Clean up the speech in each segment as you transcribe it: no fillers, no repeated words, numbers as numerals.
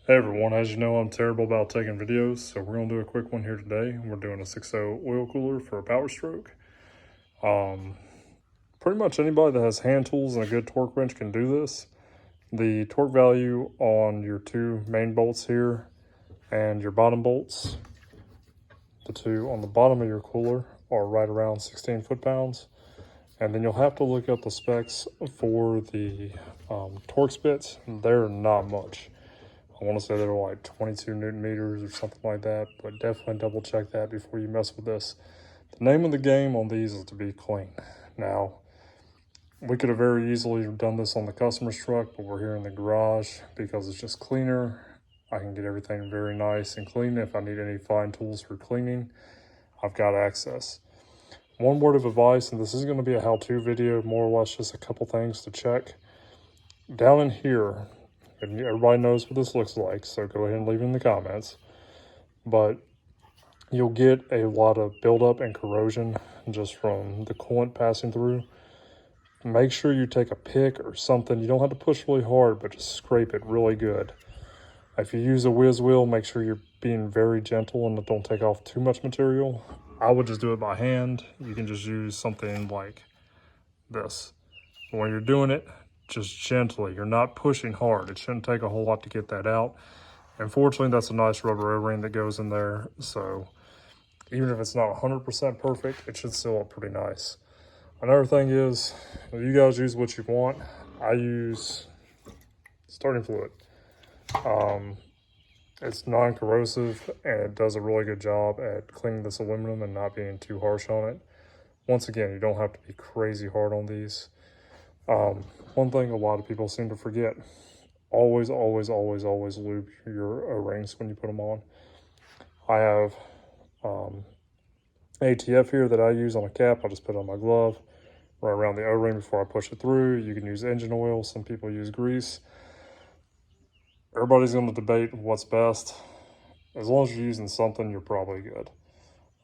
Hey everyone, as you know, I'm terrible about taking videos, so we're going to do a quick one here today. We're doing a 6.0 oil cooler for a powerstroke. Pretty much anybody that has hand tools and a good torque wrench can do this. The torque value on your two main bolts here and your bottom bolts, the two on the bottom of your cooler, are right around 16 foot-pounds. And then you'll have to look up the specs for the torque bits. They're not much. I want to say they're like 22 Newton meters or something like that, but definitely double check that before you mess with this. The name of the game on these is to be clean. Now, we could have very easily done this on the customer's truck, but we're here in the garage because it's just cleaner. I can get everything very nice and clean. If I need any fine tools for cleaning, I've got access. One word of advice, and this is going to be a how-to video, more or less just a couple things to check. Down in here, and everybody knows what this looks like, so go ahead and leave it in the comments. But you'll get a lot of buildup and corrosion just from the coolant passing through. Make sure you take a pick or something. You don't have to push really hard, but just scrape it really good. If you use a whiz wheel, make sure you're being very gentle and don't take off too much material. I would just do it by hand. You can just use something like this. When you're doing it, just gently. You're not pushing hard. It shouldn't take a whole lot to get that out. Unfortunately, that's a nice rubber O-ring that goes in there. So even if it's not 100% perfect, it should still look pretty nice. Another thing is, you guys use what you want. I use starting fluid. It's non-corrosive and it does a really good job at cleaning this aluminum and not being too harsh on it. Once again, you don't have to be crazy hard on these. One thing a lot of people seem to forget, always lube your O-rings when you put them on. I have ATF here that I use on a cap. I just put it on my glove right around the O-ring before I push it through. You can use engine oil. Some people use grease. Everybody's going to debate what's best. As long as you're using something, you're probably good.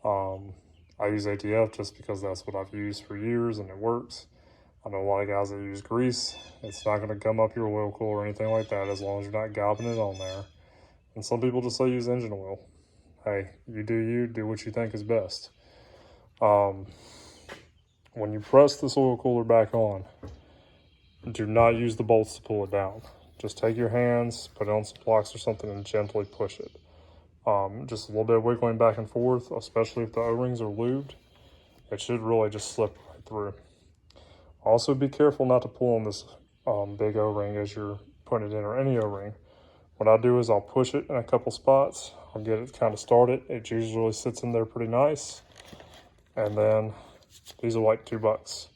I use ATF just because that's what I've used for years and it works. I know a lot of guys that use grease. It's not going to gum up your oil cooler or anything like that as long as you're not gobbing it on there. And some people just say use engine oil. Hey, you, do what you think is best. When you press this oil cooler back on, do not use the bolts to pull it down. Just take your hands, put it on some blocks or something, and gently push it. Just a little bit of wiggling back and forth, especially if the O-rings are lubed. It should really just slip right through. Also, be careful not to pull on this big O-ring as you're putting it in, or any O-ring. What I do is I'll push it in a couple spots. I'll get it kind of started. It usually sits in there pretty nice. And then these are like $2.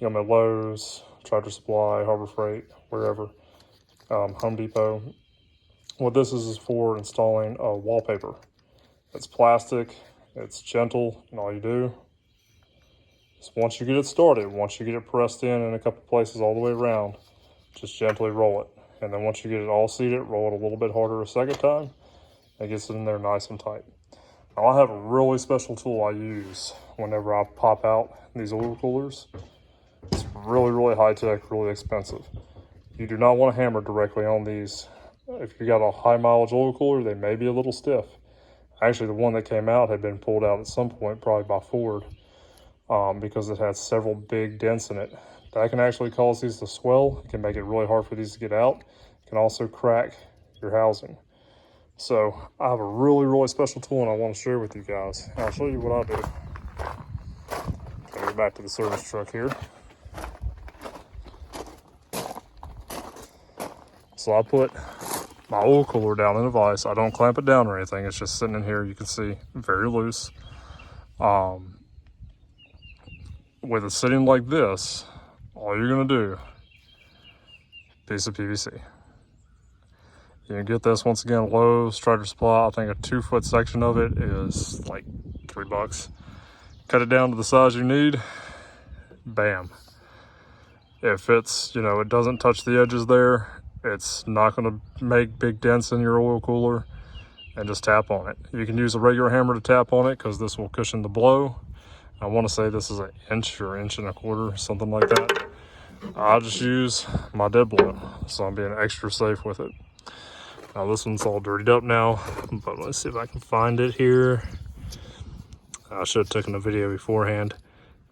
You know, at Lowe's, Tractor Supply, Harbor Freight, wherever, Home Depot. What this is for installing a wallpaper. It's plastic, it's gentle, and all you do is once you get it started, once you get it pressed in a couple places all the way around, just gently roll it. And then once you get it all seated, roll it a little bit harder a second time. It gets it in there nice and tight. Now I have a really special tool I use whenever I pop out these oil coolers. It's really high-tech, really expensive. You do not want to hammer directly on these. If you got a high mileage oil cooler, they may be a little stiff. Actually, the one that came out had been pulled out at some point, probably by Ford, because it had several big dents in it. That can actually cause these to swell. It can make it really hard for these to get out. It can also crack your housing. So I have a really special tool and I want to share with you guys. And I'll show you what I do. I'll get back to the service truck here. So I put my oil cooler down in a vise. I don't clamp it down or anything. It's just sitting in here. You can see very loose. With it sitting like this, all you're gonna do, piece of PVC. You can get this once again, Lowe's, Tractor Supply. I think a 2-foot section of it is like $3. Cut it down to the size you need. Bam. If it's, it doesn't touch the edges there, it's not gonna make big dents in your oil cooler, and just tap on it. You can use a regular hammer to tap on it because this will cushion the blow. I want to say this is an inch or inch and a quarter, something like that. I just use my dead blow, so I'm being extra safe with it. Now this one's all dirtied up now, but let's see if I can find it here. I should have taken a video beforehand.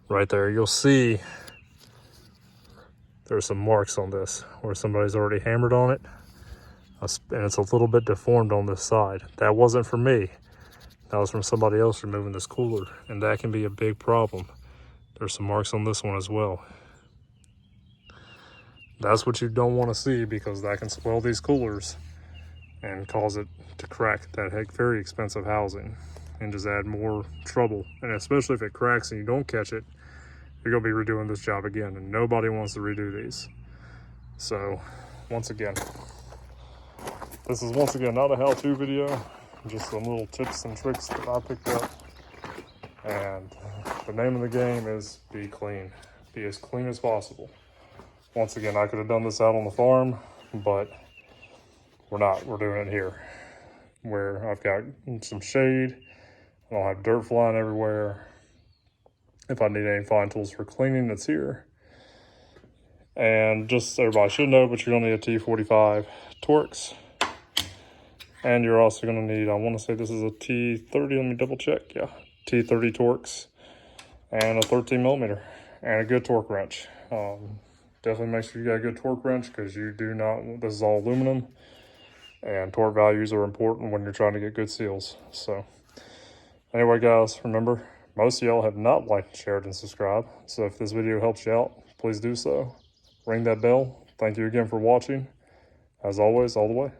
Right there, you'll see there's some marks on this where somebody's already hammered on it. And it's a little bit deformed on this side. That wasn't for me. That was from somebody else removing this cooler, and that can be a big problem. There's some marks on this one as well. That's what you don't want to see, because that can swell these coolers and cause it to crack that very expensive housing and just add more trouble. And especially if it cracks and you don't catch it, you're going to be redoing this job again, and nobody wants to redo these. So once again, this is not a how-to video, just some little tips and tricks that I picked up. And the name of the game is be clean. Be as clean as possible. Once again, I could have done this out on the farm, but we're not. We're doing it here, where I've got some shade. I don't have dirt flying everywhere. If I need any fine tools for cleaning, it's here. And just so everybody should know, but you're gonna need a T45 Torx. And you're also gonna need, I wanna say this is a T30, let me double check, yeah. T30 Torx and a 13 millimeter and a good torque wrench. Definitely make sure you got a good torque wrench, because you do not, this is all aluminum, and torque values are important when you're trying to get good seals. So anyway, guys, remember, most of y'all have not liked, shared, and subscribed. So if this video helps you out, please do so. Ring that bell. Thank you again for watching. As always, all the way.